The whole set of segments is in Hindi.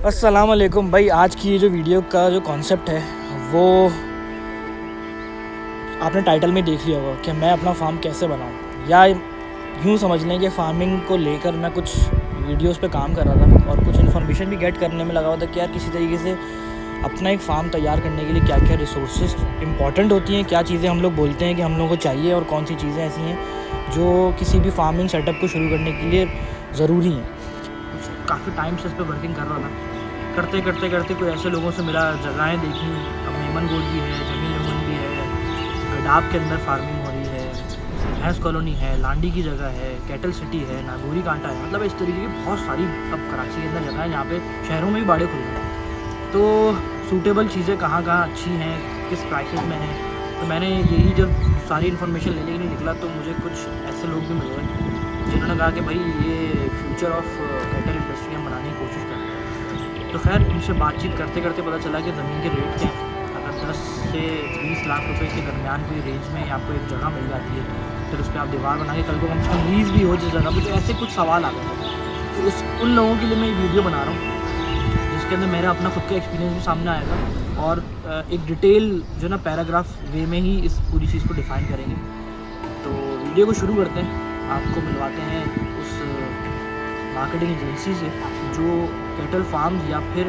अस्सलाम वालेकुम भाई। आज की ये जो वीडियो का जो कॉन्सेप्ट है वो आपने टाइटल में देख लिया होगा कि मैं अपना फार्म कैसे बनाऊं, या यूँ समझ लें कि फार्मिंग को लेकर मैं कुछ वीडियोस पे काम कर रहा था और कुछ इन्फॉर्मेशन भी गेट करने में लगा हुआ था कि यार किसी तरीके से अपना एक फार्म तैयार करने के लिए क्या क्या रिसोर्सेज इंपॉर्टेंट होती हैं, क्या चीज़ें हम लोग बोलते हैं कि हम लोगों को चाहिए और कौन सी चीज़ें ऐसी हैं जो किसी भी फार्मिंग सेटअप को शुरू करने के लिए ज़रूरी हैं। काफ़ी टाइम से इस पर वर्किंग कर रहा था। करते कोई ऐसे लोगों से मिला, जगहें देखी। अब मेमन गोड भी है, जमीन लेमन भी है, गडाब के अंदर फार्मिंग हो रही है, भैंस कॉलोनी है, लांडी की जगह है, कैटल सिटी है, नागौरी कांटा है। मतलब इस तरीके की बहुत सारी अब कराची के अंदर जगह है जहाँ पे शहरों में भी बाड़े खुल रहे हैं। तो सूटेबल चीज़ें कहाँ अच्छी हैं, किस प्राइसेस में हैं। तो मैंने यही जब सारी इन्फॉर्मेशन लेने के लिए निकला तो मुझे कुछ ऐसे लोग भी मिले जिन्होंने कहा कि भाई ये फ्यूचर ऑफ कैटल इंडस्ट्री हम बनाने की कोशिश कर रहे हैं। तो खैर उनसे बातचीत करते पता चला कि ज़मीन के रेट क्या हैं। अगर 10 से 20 लाख रुपए के दरमियान की रेंज में आपको एक जगह मिल जाती है, फिर उस पर आप दीवार बना के कल को कम से कम लीज भी हो जिस जगह पर, तो ऐसे कुछ सवाल आ गए थे। तो उन लोगों के लिए मैं एक वीडियो बना रहा हूँ जिसके अंदर मेरा अपना खुद का एक्सपीरियंस भी सामने आएगा और एक डिटेल जो ना पैराग्राफ वे में ही इस पूरी चीज़ को डिफ़ाइन करेंगे। तो वीडियो को शुरू करते हैं। आपको मिलवाते हैं उस मार्केटिंग एजेंसी से जो कैटल फार्म्स या फिर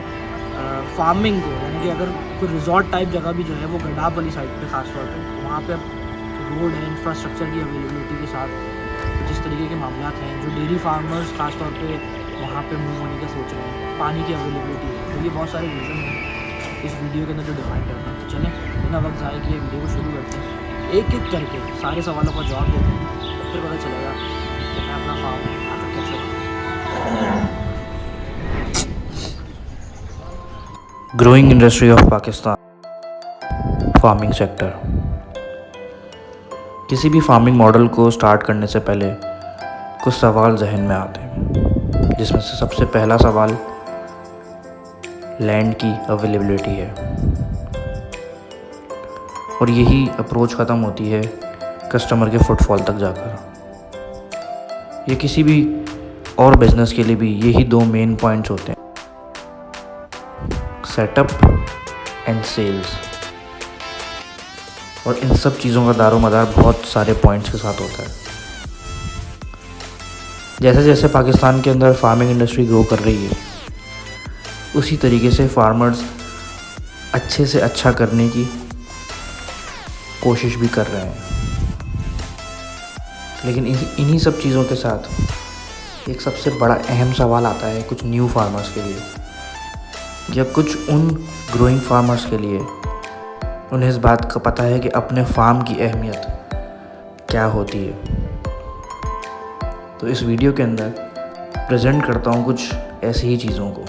फार्मिंग को, यानी कि अगर कोई रिजॉर्ट टाइप जगह भी जो है वो गडाब वाली साइड पे खास तौर पे, वहाँ पे रोड है, इंफ्रास्ट्रक्चर की अवेलेबिलिटी के साथ जिस तरीके के मामला हैं, जो डेयरी फार्मर्स खास तौर पे वहाँ पे मूव होने का सोच रहे हैं, पानी की अवेलेबिलिटी है, तो ये बहुत सारे रीज़न हैं इस वीडियो के अंदर जो डिफाइन करना है। तो चलें बिना वक्त ज़ाया किए वीडियो को शुरू करते हैं, एक एक करके सारे सवालों का जवाब देते हैं, फिर पता चलेगा कि मैं अपना फार्म आखिर कैसे बनाऊं। Growing industry of Pakistan farming sector. किसी भी फार्मिंग मॉडल को स्टार्ट करने से पहले कुछ सवाल जहन में आते हैं, जिसमें से सबसे पहला सवाल लैंड की अवेलेबिलिटी है, और यही अप्रोच ख़त्म होती है कस्टमर के फुटफॉल तक जाकर। ये किसी भी और बिजनेस के लिए भी यही दो मेन पॉइंट्स होते हैं, सेटअप एंड सेल्स। और इन सब चीज़ों का दारोमदार बहुत सारे पॉइंट्स के साथ होता है। जैसे जैसे पाकिस्तान के अंदर फार्मिंग इंडस्ट्री ग्रो कर रही है, उसी तरीके से फार्मर्स अच्छे से अच्छा करने की कोशिश भी कर रहे हैं। लेकिन इन्हीं सब चीज़ों के साथ एक सबसे बड़ा अहम सवाल आता है कुछ न्यू फार्मर्स के लिए, या कुछ उन ग्रोइंग फार्मर्स के लिए उन्हें इस बात का पता है कि अपने फार्म की अहमियत क्या होती है। तो इस वीडियो के अंदर प्रेजेंट करता हूँ कुछ ऐसी ही चीज़ों को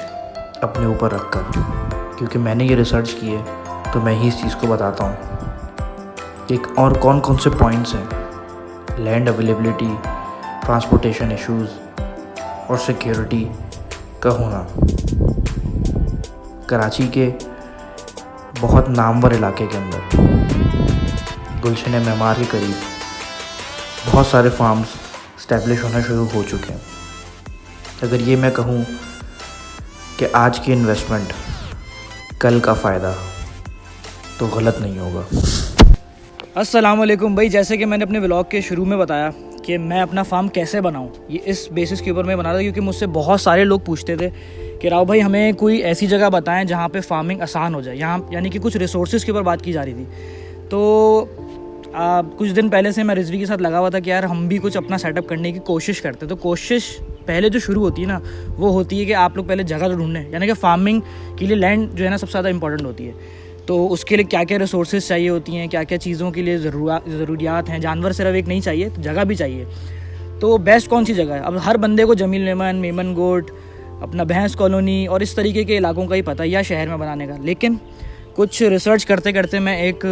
अपने ऊपर रखकर, क्योंकि मैंने ये रिसर्च की है तो मैं ही इस चीज़ को बताता हूँ कि और कौन से पॉइंट्स हैं, लैंड अवेलेबिलिटी, ट्रांसपोर्टेशन इश्यूज़ और सिक्योरिटी का होना। कराची के बहुत नामवर इलाके के अंदर गुलशन मेमार के करीब बहुत सारे फार्म्स इस्टेब्लिश होना शुरू हो चुके हैं। अगर ये मैं कहूँ कि आज की इन्वेस्टमेंट कल का फ़ायदा, तो गलत नहीं होगा। अस्सलाम वालेकुम भाई। जैसे कि मैंने अपने व्लॉग के शुरू में बताया कि मैं अपना फार्म कैसे बनाऊं, ये इस बेसिस के ऊपर मैं बना रहा था क्योंकि मुझसे बहुत सारे लोग पूछते थे कि राव भाई हमें कोई ऐसी जगह बताएं जहाँ पे फार्मिंग आसान हो जाए। यहाँ यानी कि कुछ रिसोर्सेज के ऊपर बात की जा रही थी। तो कुछ दिन पहले से मैं रिजवी के साथ लगा हुआ था कि यार हम भी कुछ अपना सेटअप करने की कोशिश करते। तो कोशिश पहले जो शुरू होती है ना, वो होती है कि आप लोग पहले जगह तो ढूंढें, यानी कि फार्मिंग के लिए लैंड जो है ना सबसे ज़्यादा इंपॉर्टेंट होती है। तो उसके लिए क्या क्या रिसोर्सेज चाहिए होती हैं, क्या क्या चीज़ों के लिए ज़रूरियात हैं। जानवर सिर्फ एक नहीं चाहिए, तो जगह भी चाहिए। तो बेस्ट कौन सी जगह है? अब हर बंदे को जमीन लेमन, मेमन गोट, अपना भैंस कॉलोनी और इस तरीके के इलाकों का ही पता है, या शहर में बनाने का। लेकिन कुछ रिसर्च करते मैं एक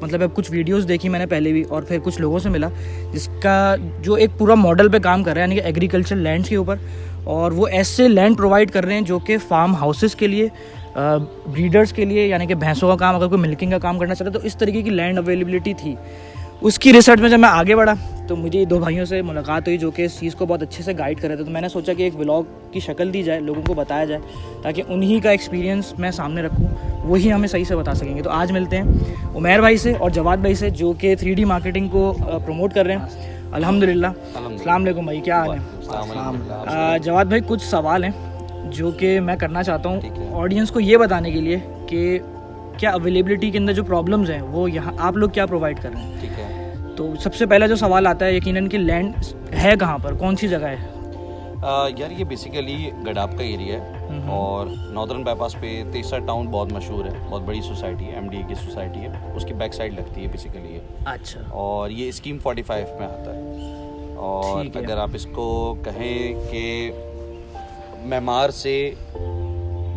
मतलब अब कुछ वीडियोस देखी मैंने पहले भी, और फिर कुछ लोगों से मिला जिसका जो एक पूरा मॉडल पे काम कर रहा है, यानी कि एग्रीकल्चर लैंड्स के ऊपर। और वो ऐसे लैंड प्रोवाइड कर रहे हैं जो कि फार्म हाउसेस के लिए, ब्रीडर्स के लिए, यानी कि भैंसों का काम, अगर कोई मिल्किंग का काम करना चाहता है तो इस तरीके की लैंड अवेलेबिलिटी थी। उसकी रिसर्च में जब मैं आगे बढ़ा तो मुझे ये 2 भाइयों से मुलाकात हुई जो कि इस चीज़ को बहुत अच्छे से गाइड कर रहे थे। तो मैंने सोचा कि एक व्लॉग की शक्ल दी जाए, लोगों को बताया जाए, ताकि उन्हीं का एक्सपीरियंस मैं सामने रखूँ, वही हमें सही से बता सकेंगे। तो आज मिलते हैं उमैर भाई से और जवाद भाई से, जो कि 3D मार्केटिंग को प्रमोट कर रहे हैं। अल्हम्दुलिल्लाह। अस्सलाम वालेकुम भाई, क्या हाल है? जवाद भाई, कुछ सवाल हैं जो कि मैं करना चाहता हूँ ऑडियंस को ये बताने के लिए कि क्या अवेलेबिलिटी के अंदर जो प्रॉब्लम्स हैं वो यहाँ आप लोग क्या प्रोवाइड कर रहे हैं। ठीक है। तो सबसे पहला जो सवाल आता है यकीनन कि लैंड है कहाँ पर, कौन सी जगह है? यार ये बेसिकली गडाप का एरिया है और नॉर्दर्न बाईपास पे तेसरा टाउन बहुत मशहूर है, बहुत बड़ी सोसाइटी है, MDA की सोसाइटी है, उसकी बैक साइड लगती है बेसिकली ये। अच्छा। और ये स्कीम 45 में आता है। और अगर आप इसको कहें कि मेमार से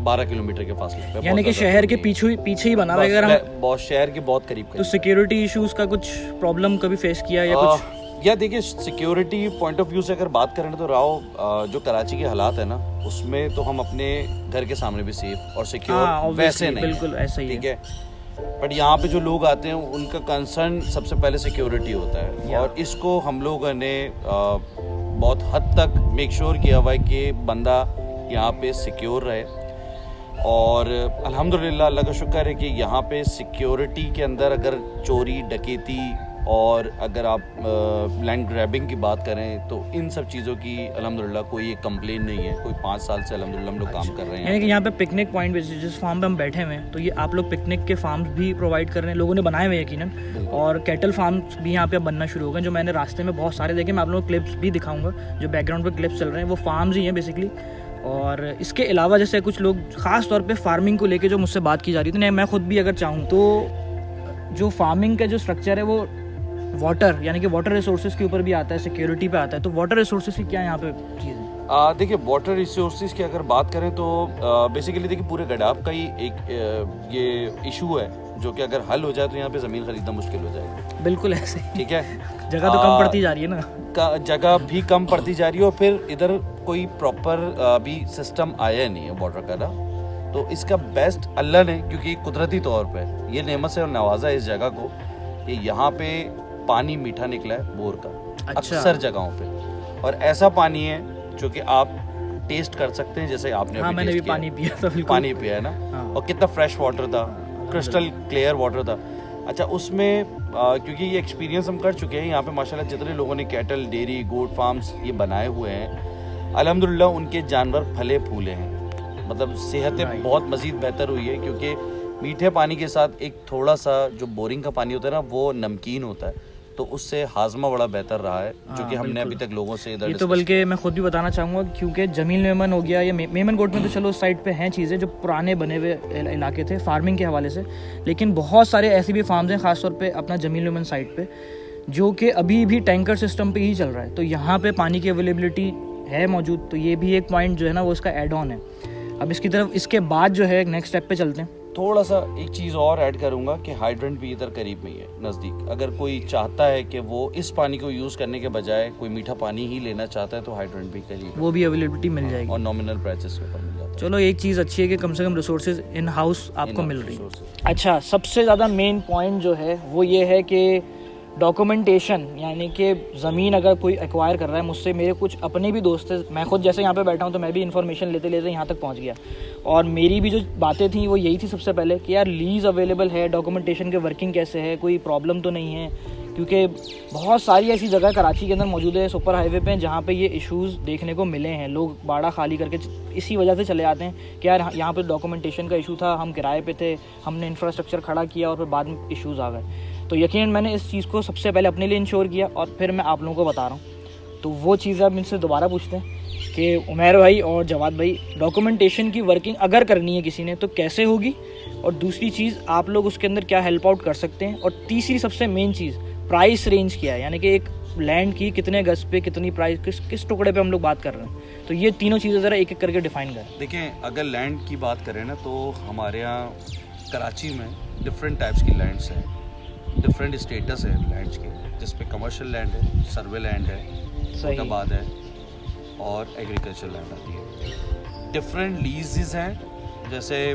12 किलोमीटर के फासले पे, यानी कि शहर के पीछे ही बना हुआ है। अगर हम बहुत शहर के बहुत करीब तो सिक्योरिटी इश्यूज का कुछ प्रॉब्लम कभी फेस किया या कुछ? या देखिए, सिक्योरिटी पॉइंट ऑफ व्यू से अगर बात करें तो राव जो कराची के हालात है ना, उसमें तो हम अपने घर के सामने भी सेफ और सिक्योर वैसे नहीं, बिल्कुल ऐसा ही ठीक है। बट यहाँ पे जो लोग आते हैं उनका कंसर्न सबसे पहले सिक्योरिटी होता है, और इसको हम लोगों ने बहुत हद तक मेक श्योर किया हुआ है कि बंदा यहाँ पे सिक्योर रहे। और अल्हम्दुलिल्लाह, अल्लाह का शुक्र है कि यहाँ पे सिक्योरिटी के अंदर अगर चोरी, डकैती और अगर आप लैंड ग्रैबिंग की बात करें तो इन सब चीज़ों की अल्हम्दुलिल्लाह कोई एक कंप्लेन नहीं है। कोई 5 साल से अल्हम्दुलिल्लाह हम लोग काम कर रहे हैं। यानी कि यहाँ पे पिकनिक पॉइंट पे जिस फार्म पे हम बैठे हुए हैं, तो ये आप लोग पिकनिक के फार्म्स भी प्रोवाइड कर रहे हैं, लोगों ने बनाए हुए यकीनन, और कैटल फार्म्स भी यहाँ पे बनना शुरू हो गए, जो मैंने रास्ते में बहुत सारे देखे। मैं आप लोगों को क्लिप्स भी दिखाऊंगा, जो बैकग्राउंड पे क्लिप्स चल रहे हैं वो फार्म्स ही हैं बेसिकली। और इसके अलावा जैसे कुछ लोग ख़ास तौर पे फार्मिंग को लेके जो मुझसे बात की जा रही थी, मैं खुद भी अगर चाहूँ तो जो फार्मिंग का जो स्ट्रक्चर है वो वाटर, यानी कि वाटर रिसोर्सेज के ऊपर भी आता है, सिक्योरिटी पे आता है। तो वाटर रिसोर्सेज की क्या यहाँ पे चीज़ है? देखिए, वाटर रिसोर्सेज की अगर बात करें तो बेसिकली देखिए पूरे गडाप का ही एक ये इशू है, जो कि अगर हल हो जाए तो यहाँ पे ज़मीन खरीदना मुश्किल हो जाएगी। बिल्कुल ऐसे, ठीक है। जगह तो कम पड़ती जा रही है ना, जगह भी कम पड़ती जा रही है, और फिर इधर कोई प्रॉपर भी सिस्टम आया नहीं है वाटर का ना। तो इसका बेस्ट अल्लाह ने, क्योंकि कुदरती तौर पर ये नेमत से नवाजा इस जगह को कि यहाँ पे पानी मीठा निकला है बोर का। अच्छा। अक्सर जगहों पे, और ऐसा पानी है जो कि आप टेस्ट कर सकते हैं, जैसे आपने हाँ, मैंने भी पानी पिया था, पानी पिया है ना। हाँ। और कितना फ्रेश वाटर था, क्रिस्टल क्लियर वाटर था। अच्छा, उसमें क्योंकि ये एक्सपीरियंस हम कर चुके हैं यहाँ पे माशाल्लाह, जितने लोगों ने कैटल, डेयरी, गोट फार्म्स ये बनाए हुए हैं, अल्हम्दुलिल्लाह उनके जानवर फले फूले हैं, मतलब सेहतें बहुत मज़ीद बेहतर हुई है। क्योंकि मीठे पानी के साथ एक थोड़ा सा जो बोरिंग का पानी होता है ना, वो नमकीन होता है, तो उससे हाजमा बड़ा बेहतर रहा है, जो कि हमने अभी तक लोगों से इधर। ये तो बल्कि मैं खुद भी बताना चाहूँगा, क्योंकि जमील मेमन हो गया या मेमन कोट में, तो चलो उस साइड पे हैं चीज़ें जो पुराने बने हुए इलाके थे फार्मिंग के हवाले से, लेकिन बहुत सारे ऐसे भी फार्म्स हैं ख़ासतौर पे अपना जमील मेमन साइड पे, जो कि अभी भी टैंकर सिस्टम पे ही चल रहा है। तो यहाँ पे पानी की अवेलेबिलिटी है मौजूद, तो ये भी एक पॉइंट जो है ना वो इसका एड ऑन है। अब इसकी तरफ इसके बाद जो है नेक्स्ट स्टेप पे चलते हैं। थोड़ा सा एक चीज़ और ऐड करूंगा कि हाइड्रेंट भी इधर करीब में ही है, नज़दीक। अगर कोई चाहता है कि वो इस पानी को यूज़ करने के बजाय कोई मीठा पानी ही लेना चाहता है, तो हाइड्रेंट भी करीब, वो भी अवेलेबिलिटी मिल जाएगी और नॉमिनल प्राइसेस के ऊपर मिल जाता है। चलो, एक चीज़ अच्छी है कि कम से कम रिसोर्सेज इन हाउस आपको मिल रही है। अच्छा, सबसे ज़्यादा मेन पॉइंट जो है वो ये है कि डॉक्यूमेंटेशन, यानी कि ज़मीन अगर कोई एक्वायर कर रहा है मुझसे, मेरे कुछ अपने भी दोस्त हैं, मैं खुद जैसे यहाँ पे बैठा हूँ तो मैं भी इन्फॉर्मेशन लेते लेते यहाँ तक पहुँच गया, और मेरी भी जो बातें थी वो यही थी सबसे पहले कि यार लीज़ अवेलेबल है, डॉक्यूमेंटेशन के वर्किंग कैसे है, कोई प्रॉब्लम तो नहीं है। क्योंकि बहुत सारी ऐसी जगह कराची के अंदर मौजूद है सुपर हाईवे पे, जहाँ पे ये इश्यूज़ देखने को मिले हैं। लोग बाड़ा खाली करके इसी वजह से चले आते हैं कि यार यहाँ पे डॉक्यूमेंटेशन का इशू था, हम किराए पे थे, हमने इंफ्रास्ट्रक्चर खड़ा किया और फिर बाद में इश्यूज़ आ गए। तो यकीनन मैंने इस चीज़ को सबसे पहले अपने लिए इंश्योर किया, और फिर मैं आप लोगों को बता रहा हूँ। तो वो चीज़ अब इनसे दोबारा पूछते हैं कि उमैर भाई और जवाद भाई, डॉक्यूमेंटेशन की वर्किंग अगर करनी है किसी ने तो कैसे होगी, और दूसरी चीज़ आप लोग उसके अंदर क्या हेल्प आउट कर सकते हैं, और तीसरी सबसे मेन चीज़ प्राइस रेंज क्या है, यानी कि एक लैंड की कितने गज पे कितनी प्राइस, किस टुकड़े पे हम लोग बात कर रहे हैं। तो ये तीनों चीज़ें ज़रा एक एक करके डिफाइन करें। देखें, अगर लैंड की बात करें ना, तो हमारे यहाँ कराची में डिफरेंट टाइप्स की लैंड्स हैं, डिफरेंट स्टेटस है लैंड्स के, जिसपे कमर्शियल लैंड है, सर्वे लैंड है, मोटाबाद है, और एग्रीकल्चर लैंड आती है। डिफरेंट लीजेस हैं, जैसे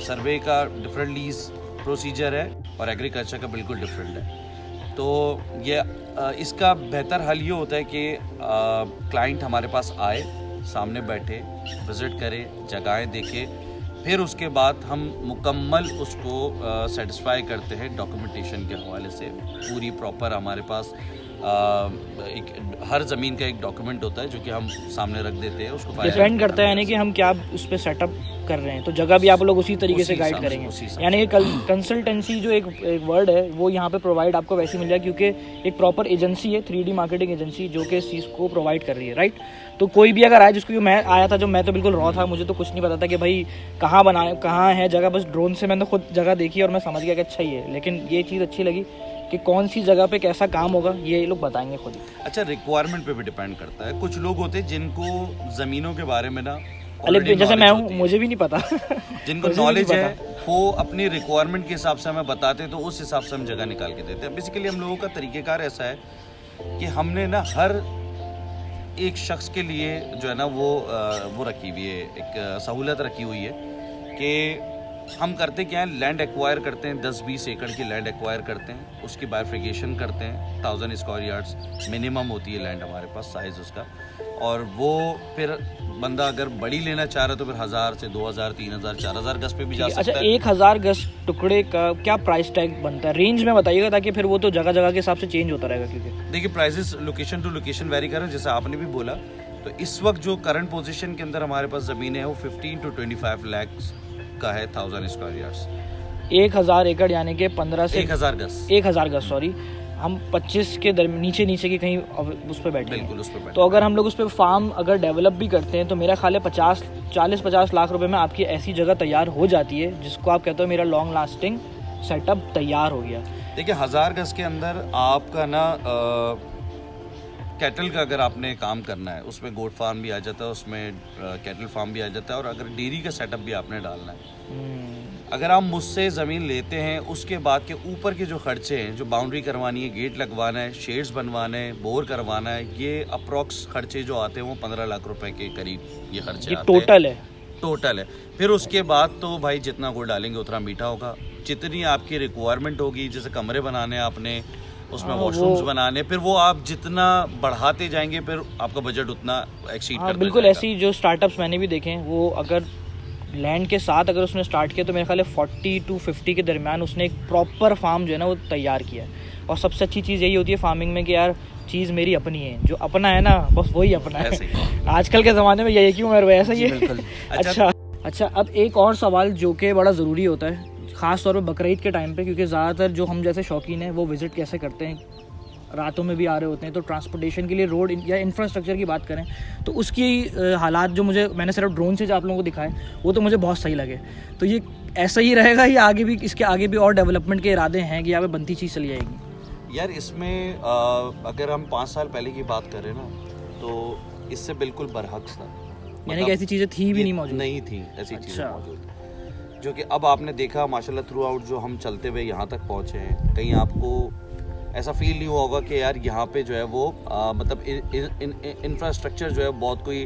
सर्वे का डिफरेंट लीज प्रोसीजर है और एग्रीकल्चर का बिल्कुल डिफरेंट है। तो ये इसका बेहतर हल ये होता है कि क्लाइंट हमारे पास आए, सामने बैठे, विज़िट करे, जगहें देखे, फिर उसके बाद हम मुकम्मल उसको सेटिस्फाई करते हैं डॉक्यूमेंटेशन के हवाले से। पूरी प्रॉपर हमारे पास एक हर ज़मीन का एक डॉक्यूमेंट होता है जो कि हम सामने रख देते हैं। उसको डिपेंड करता है यानी कि हम क्या उस पर सेटअप कर रहे हैं, तो जगह भी आप लोग उसी तरीके से गाइड करेंगे। यानी कि कंसल्टेंसी जो एक वर्ड है वो यहाँ पे प्रोवाइड आपको वैसे मिल जाए, क्योंकि एक प्रॉपर एजेंसी है, 3D मार्केटिंग एजेंसी, जो कि इस चीज़ को प्रोवाइड कर रही है, राइट। तो कोई भी अगर आए, जिसको मैं आया था, जो मैं तो बिल्कुल रॉ था, मुझे तो कुछ नहीं पता था कि भाई कहाँ है जगह। बस ड्रोन से मैंने खुद जगह देखी और मैं समझ गया कि अच्छा ही है। लेकिन ये चीज़ अच्छी लगी कि कौन सी जगह पे कैसा काम होगा ये लोग बताएंगे खुद ही। अच्छा, रिक्वायरमेंट पे भी डिपेंड करता है। कुछ लोग होते हैं जिनको ज़मीनों के बारे में ना, जैसे मैं हूँ, मुझे भी नहीं पता जिनको नॉलेज है, वो अपनी रिक्वायरमेंट के हिसाब से हमें बताते हैं, तो उस हिसाब से हम जगह निकाल के देते हैं। बेसिकली हम लोगों का तरीक़ेकार ऐसा है कि हमने ना हर एक शख्स के लिए जो है ना वो रखी हुई है, एक सहूलत रखी हुई है कि हम करते क्या है, लैंड एक्वायर करते हैं, 10-20 एकड़ की लैंड एक्वायर करते हैं, उसकी बाइफिकेशन करते हैं, 1000 स्क्वायर यार्ड्स मिनिमम होती है लैंड हमारे पास, साइज़ उसका। और वो फिर बंदा अगर बड़ी लेना चाह रहा है तो फिर 1000 से 2000, 3000, 4000 गज पे भी जा सकता है। अच्छा, 1000 गज टुकड़े का क्या प्राइस टैग बनता है, रेंज में बताइएगा, ताकि फिर वो तो जगह जगह के हिसाब से चेंज होता रहेगा। क्योंकि देखिए prices location to location vary कर रहे हैं, जैसे आपने भी बोला। तो इस वक्त जो करंट पोजीशन के अंदर हमारे पास ज़मीन है वो 15 to 25 लाख का है, 1000 स्क्वायर यार्ड्स, 1000 एकड़, यानी कि 15 से 1000 गज सॉरी, हम 25 के नीचे की कहीं उस पर बैठे, बिल्कुल उस पर। तो अगर हम लोग उस पर फार्म अगर डेवलप भी करते हैं तो मेरा ख्याल है 40-50 लाख रुपए में आपकी ऐसी जगह तैयार हो जाती है जिसको आप कहते हो मेरा लॉन्ग लास्टिंग सेटअप तैयार हो गया। देखिए 1000 गज के अंदर आपका ना कैटल का अगर आपने काम करना है, उसमें गोट फार्म भी आ जाता है, उसमें कैटल फार्म भी आ जाता है, और अगर डेयरी का सेटअप भी आपने डालना है, अगर आप मुझसे ज़मीन लेते हैं, उसके बाद के ऊपर के जो खर्चे हैं, जो बाउंड्री करवानी है, गेट लगवाना है, शेड्स बनवाना है, बोर करवाना है, ये अप्रॉक्स खर्चे जो आते हैं वो 15 लाख रुपए के करीब ये खर्चे आते हैं। टोटल है। फिर उसके बाद तो भाई जितना गुड़ डालेंगे उतना मीठा होगा, जितनी आपकी रिक्वायरमेंट होगी, जैसे कमरे बनाने आपने, उसमें वॉशरूम्स बनाने, फिर वो आप जितना बढ़ाते जाएंगे फिर आपका बजट उतना एक्सीड करता बिल्कुल जाएगा। ऐसी जो स्टार्टअप्स मैंने भी देखे हैं, वो अगर लैंड के साथ अगर उसने स्टार्ट किया तो मेरे ख्याल है 40 to 50 के दरमियान उसने एक प्रॉपर फार्म जो है ना वो तैयार किया है। और सबसे अच्छी चीज़ यही होती है फार्मिंग में कि यार चीज़ मेरी अपनी है, जो अपना है ना बस वही अपना है। आजकल के ज़माने में यही क्यों मेरे ऐसा ही है। अच्छा, अब एक और सवाल जो कि बड़ा ज़रूरी होता है, ख़ास तौर पे बकरीद के टाइम पे, क्योंकि ज़्यादातर जो हम जैसे शौकीन हैं वो विज़िट कैसे करते हैं, रातों में भी आ रहे होते हैं, तो ट्रांसपोर्टेशन के लिए रोड या इंफ्रास्ट्रक्चर की बात करें तो उसकी हालात जो मैंने सिर्फ ड्रोन से जो आप लोगों को दिखाए वो तो मुझे बहुत सही लगे। तो ये ऐसा ही रहेगा या आगे भी इसके आगे भी और डेवलपमेंट के इरादे हैं कि यहाँ पे बनती चीज़ चली जाएगी? यार इसमें अगर हम 5 साल पहले की बात करें ना तो इससे बिल्कुल बरहक्स था, यानी कि ऐसी चीज़ें थी भी नहीं मौजूद, नहीं थी ऐसी चीज़ें मौजूद, जो कि अब आपने देखा माशाल्लाह थ्रू आउट जो हम चलते हुए यहाँ तक पहुँचे हैं। कहीं आपको ऐसा फील नहीं हुआ होगा कि यार यहाँ पे जो है वो मतलब इंफ्रास्ट्रक्चर जो है बहुत कोई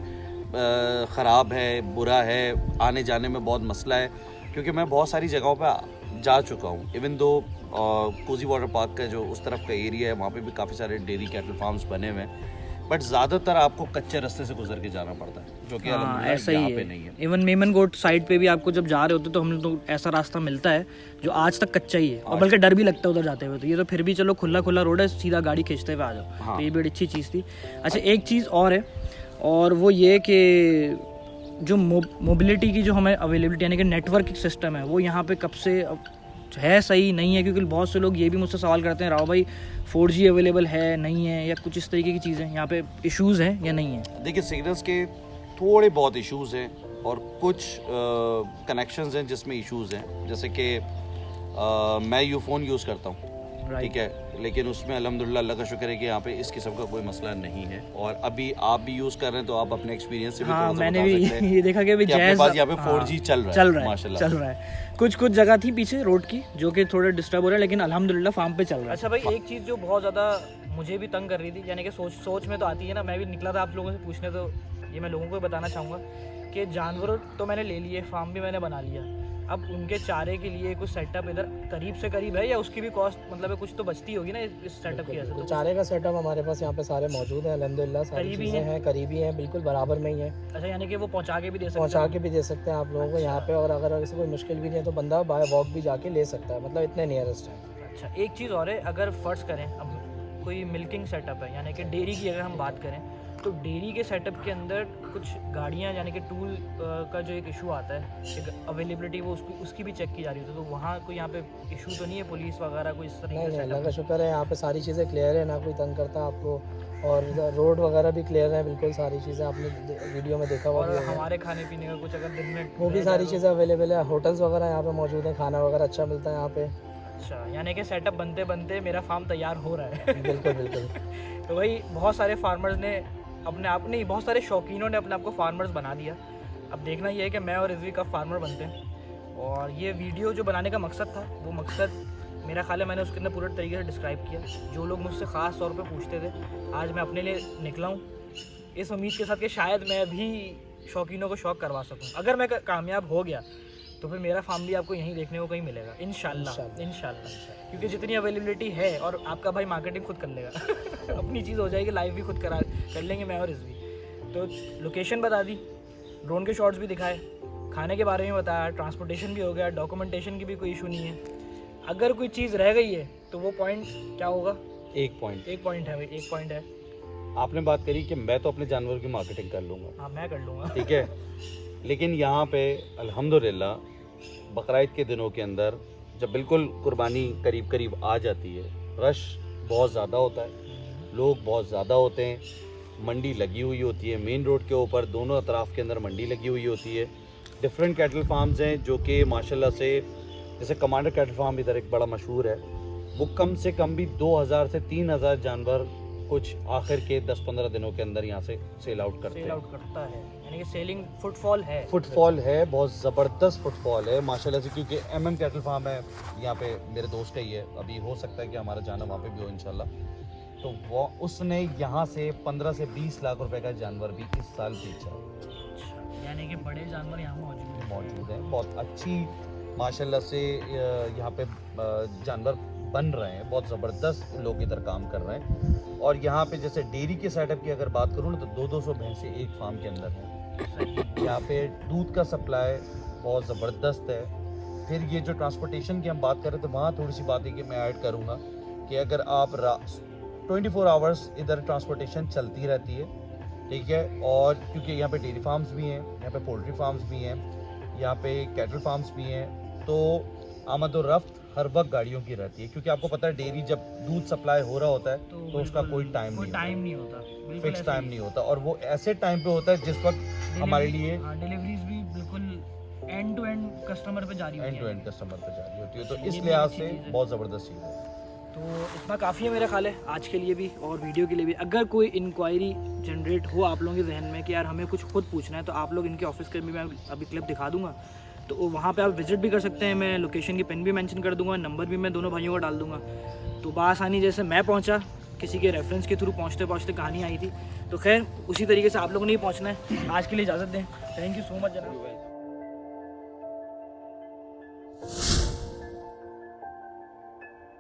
ख़राब है, बुरा है, आने जाने में बहुत मसला है। क्योंकि मैं बहुत सारी जगहों पे जा चुका हूँ, even though Cozi water park का जो उस तरफ का एरिया है वहाँ पे भी काफ़ी सारे डेयरी कैटल फार्म्स बने हुए हैं, बट ज़्यादातर आपको कच्चे रास्ते से गुजर के जाना पड़ता है, जो कि ऐसा ही है। नहीं है। इवन मेमन गोट साइड पे भी आपको जब जा रहे होते तो हम लोग तो ऐसा रास्ता मिलता है जो आज तक कच्चा ही है, और बल्कि डर भी लगता है उधर जाते हुए। तो ये तो फिर भी चलो खुला रोड है, सीधा गाड़ी खींचते हुए आ जाओ। तो ये भी अच्छी चीज़ थी। अच्छा, एक चीज़ और है, और वो ये कि जो मोबिलिटी की जो हमें अवेलेबिलिटी यानी कि नेटवर्क सिस्टम है वो यहाँ पे कब से है सही नहीं है, क्योंकि बहुत से लोग ये भी मुझसे सवाल करते हैं, राव भाई 4G अवेलेबल है नहीं है, या कुछ इस तरीके की चीज़ें यहाँ पे इश्यूज़ हैं या नहीं है? देखिए सिग्नल्स के थोड़े बहुत इश्यूज़ हैं और कुछ कनेक्शंस हैं जिसमें इश्यूज़ हैं, जैसे कि मैं यूफोन यूज़ करता हूँ, ठीक है, लेकिन उसमें अल्हम्दुलिल्लाह अल्लाह का शुक्र है कि यहाँ पे इस किस्म का कोई मसला नहीं है। और अभी आप भी यूज़ कर रहे हैं तो आप अपने एक्सपीरियंस से भी थोड़ा सा मैंने भी ये देखा कि अभी अपने पास यहाँ पे 4G चल रहा है। कुछ जगह थी पीछे रोड की जो कि थोड़ा डिस्टर्ब हो रहा है, लेकिन अल्हम्दुलिल्लाह फार्म पे चल रहा है। अच्छा भाई, एक चीज़ जो बहुत ज़्यादा मुझे भी तंग कर रही थी, यानी कि सोच में तो आती है ना, मैं भी निकला था आप लोगों से पूछने, तो ये मैं लोगों को बताना चाहूँगा कि जानवर तो मैंने ले लिए, फार्म भी मैंने बना लिया, अब उनके चारे के लिए कुछ सेटअप इधर करीब से करीब है या उसकी भी कॉस्ट मतलब है कुछ तो बचती होगी ना इस सेटअप की? ऐसे तो तो चारे का सेटअप हमारे पास यहाँ पे सारे मौजूद हैं अल्हम्दुलिल्लाह, सारी करीबी चीज़ें हैं? हैं, करीबी हैं, बिल्कुल बराबर में ही है, अच्छा, यानी कि वो पहुंचा के भी दे सकते पहुँचा के भी दे सकते हैं आप लोगों को यहाँ अच्छा। पे। और अगर ऐसे कोई मुश्किल भी नहीं है तो बंदा बाय वॉक भी जाके ले सकता है, मतलब इतने नियरेस्ट है। अच्छा, एक चीज़ और है, अगर फ़र्ज़ करें अब कोई मिल्किंग सेटअप है यानी कि डेयरी की अगर हम बात करें, तो डेयरी के सेटअप के अंदर कुछ गाड़ियाँ यानी कि टूल का जो एक इशू आता है, एक अवेलेबिलिटी वो उसकी भी चेक की जा रही होती है, तो वहाँ कोई यहाँ पे इशू तो नहीं है पुलिस वगैरह कोई इस तरह नहीं का नहीं, अल्लाह सेटअप? का शुक्र है, यहाँ पे सारी चीज़ें क्लियर है, ना कोई तंग करता आपको, और रोड वगैरह भी क्लियर है बिल्कुल, सारी चीज़ें आपने वीडियो में देखा हुआ और भी होगा। हमारे खाने पीने का कुछ अगर दिन में वो भी रह सारी जाए चीज़ें अवेलेबल है, होटल्स वगैरह यहाँ पे मौजूद हैं, खाना वगैरह अच्छा मिलता है यहाँ पे। अच्छा, यानी कि सेटअप बनते बनते मेरा फार्म तैयार हो रहा है। बिल्कुल बिल्कुल। तो वही बहुत सारे फार्मर्स ने अपने आप नहीं, बहुत सारे शौकीनों ने अपने आप को फार्मर्स बना दिया। अब देखना ये है कि मैं और रिजवी कब फार्मर बनते हैं। और ये वीडियो जो बनाने का मकसद था, वो मकसद मेरा ख्याल है मैंने उसके अंदर पूरे तरीके से डिस्क्राइब किया। जो लोग मुझसे ख़ास तौर पे पूछते थे, आज मैं अपने लिए निकला हूँ इस उम्मीद के साथ कि शायद मैं भी शौकीनों को शौक करवा सकूँ। अगर मैं कामयाब हो गया तो फिर मेरा फार्म भी आपको यहीं देखने को कहीं मिलेगा इंशाल्लाह। इंशाल्लाह, क्योंकि जितनी अवेलेबिलिटी है, और आपका भाई मार्केटिंग खुद कर लेगा अपनी चीज़ हो जाएगी, लाइव भी खुद कर लेंगे मैं और रिजवी। तो लोकेशन बता दी, ड्रोन के शॉट्स भी दिखाए, खाने के बारे में बताया, ट्रांसपोर्टेशन भी हो गया, डॉक्यूमेंटेशन की भी कोई इशू नहीं है। अगर कोई चीज़ रह गई है तो वो पॉइंट क्या होगा? एक पॉइंट एक पॉइंट है भाई, एक पॉइंट है। आपने बात करी कि मैं तो अपने जानवर की मार्केटिंग कर लूँगा, हाँ मैं कर लूँगा। ठीक है, लेकिन यहाँ पे अल्हम्दुलिल्लाह बकरीद के दिनों के अंदर जब बिल्कुल कुर्बानी करीब करीब आ जाती है, रश बहुत ज़्यादा होता है, लोग बहुत ज़्यादा होते हैं, मंडी लगी हुई होती है, मेन रोड के ऊपर दोनों अतराफ़ के अंदर मंडी लगी हुई होती है। डिफरेंट कैटल फार्म्स हैं जो कि माशाल्लाह से, जैसे कमांडर कैटल फार्म इधर एक बड़ा मशहूर है, वो कम से कम भी 2000 से 3000 जानवर कुछ आखिर के 10-15 दिनों के अंदर यहाँ से सेल आउट करते सेल हैं। आउट करता है, यानी कि सेलिंग फुटफॉल है। फुटफॉल है, बहुत ज़बरदस्त फुटफॉल है माशाल्लाह से, क्योंकि MM कैटल फार्म है यहाँ पे, मेरे दोस्त का ही है, अभी हो सकता है कि हमारा जाना वहाँ पे भी हो इंशाल्लाह। तो वो उसने यहाँ से 15 से 20 लाख रुपए का जानवर भी इस साल बेचा अच्छा, यानी कि बड़े जानवर यहाँ मौजूद है। बहुत अच्छी माशाल्लाह से यहाँ पे जानवर बन रहे हैं, बहुत ज़बरदस्त लोग इधर काम कर रहे हैं। और यहाँ पे जैसे डेयरी के सेटअप की अगर बात करूँ ना, तो 200 भैंसें एक फार्म के अंदर हैं। यहाँ पे दूध का सप्लाई बहुत ज़बरदस्त है। फिर ये जो ट्रांसपोर्टेशन की हम बात करें, तो वहाँ थोड़ी सी बात है कि मैं ऐड करूँगा कि अगर आप 24 आवर्स इधर ट्रांसपोर्टेशन चलती रहती है, ठीक है। और क्योंकि यहाँ पे डेयरी फार्म्स भी हैं, यहाँ पे पोल्ट्री फार्म्स भी हैं, यहाँ पे कैटल फार्म्स भी हैं, तो आमद और रफ्त हर वक्त गाड़ियों की रहती है। क्योंकि आपको पता है डेयरी जब दूध सप्लाई हो रहा होता है तो उसका कोई टाइम नहीं होता, फिक्स टाइम नहीं होता, और वो ऐसे टाइम पे होता है जिस वक्त हमारे लिए डिलीवरीज भी बिल्कुल एंड टू एंड कस्टमर पे जारी होती है, एंड टू एंड कस्टमर पे जारी होती है। तो ये इस भी लिहाज अच्छी से चीज़ है। बहुत ज़बरदस्त चीज़ है। तो इतना काफ़ी है मेरा ख्याल है आज के लिए भी और वीडियो के लिए भी। अगर कोई इंक्वायरी जनरेट हो आप लोगों के जहन में कि यार हमें कुछ खुद पूछना है, तो आप लोग इनके ऑफिस के भी मैं अभी क्लिप दिखा दूंगा, तो वहाँ पे आप विजिट भी कर सकते हैं। मैं लोकेशन की पिन भी मेंशन कर दूंगा, नंबर भी मैं दोनों भाइयों का डाल दूंगा। तो बआसानी जैसे मैं पहुँचा, किसी के रेफरेंस के थ्रू पहुँचते पहुँचते कहानी आई थी, तो खैर उसी तरीके से आप लोगों ने ही पहुँचना है। आज के लिए इजाज़त दें। थैंक यू सो मच जनाब।